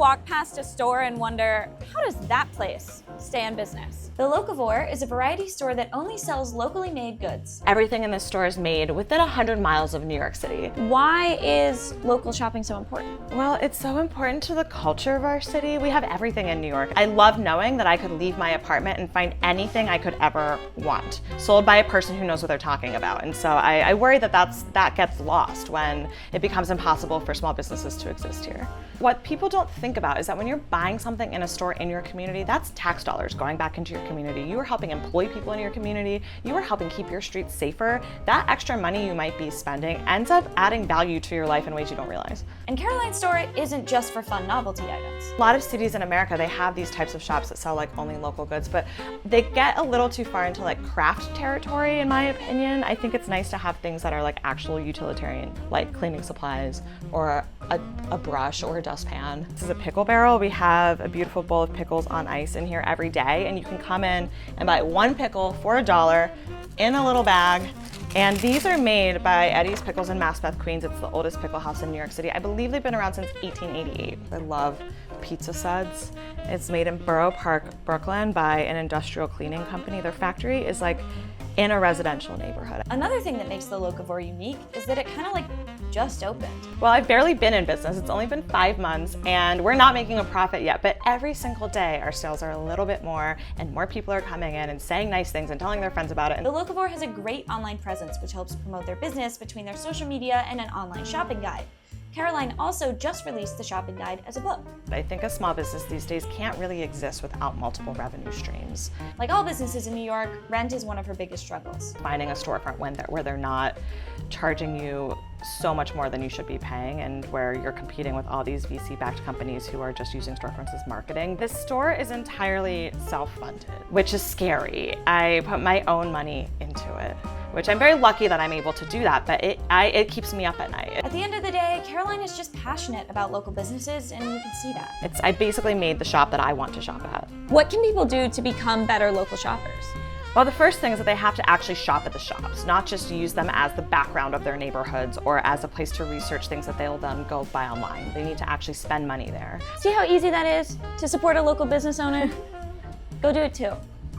walk past a store and wonder, how does that place stay in business? The Locavore is a variety store that only sells locally made goods. Everything in this store is made within 100 miles of New York City. Why is local shopping so important? Well, it's so important to the culture of our city. We have everything in New York. I love knowing that I could leave my apartment and find anything I could ever want, sold by a person who knows what they're talking about. And so I worry that that gets lost when it becomes impossible for small businesses to exist here. What people don't think about is that when you're buying something in a store in your community, that's tax dollars going back into your community. You are helping employ people in your community. You are helping keep your streets safer. That extra money you might be spending ends up adding value to your life in ways you don't realize. And Caroline's store isn't just for fun novelty items. A lot of cities in America, they have these types of shops that sell like only local goods, but they get a little too far into like craft territory, in my opinion. I think it's nice to have things that are like actual utilitarian, like cleaning supplies or a brush or a dustpan. This is a pickle barrel. We have a beautiful bowl of pickles on ice in here every day, and you can come in and buy one pickle for $1 in a little bag. And these are made by Eddie's Pickles in Maspeth, Queens. It's the oldest pickle house in New York City. I believe they've been around since 1888. I love pizza suds. It's made in Borough Park, Brooklyn by an industrial cleaning company. Their factory is like in a residential neighborhood. Another thing that makes the Locavore unique is that it kind of like just opened. Well, I've barely been in business. It's only been 5 months and we're not making a profit yet, but every single day our sales are a little bit more and more people are coming in and saying nice things and telling their friends about it. The Locavore has a great online presence which helps promote their business between their social media and an online shopping guide. Caroline also just released the shopping guide as a book. I think a small business these days can't really exist without multiple revenue streams. Like all businesses in New York, rent is one of her biggest struggles. Finding a storefront where they're not charging you so much more than you should be paying and where you're competing with all these VC-backed companies who are just using storefronts as marketing. This store is entirely self-funded, which is scary. I put my own money into it, which I'm very lucky that I'm able to do that, but it keeps me up at night. At the end of the day, Caroline is just passionate about local businesses, and you can see that. I basically made the shop that I want to shop at. What can people do to become better local shoppers? Well, the first thing is that they have to actually shop at the shops, not just use them as the background of their neighborhoods or as a place to research things that they'll then go buy online. They need to actually spend money there. See how easy that is to support a local business owner? Go do it too.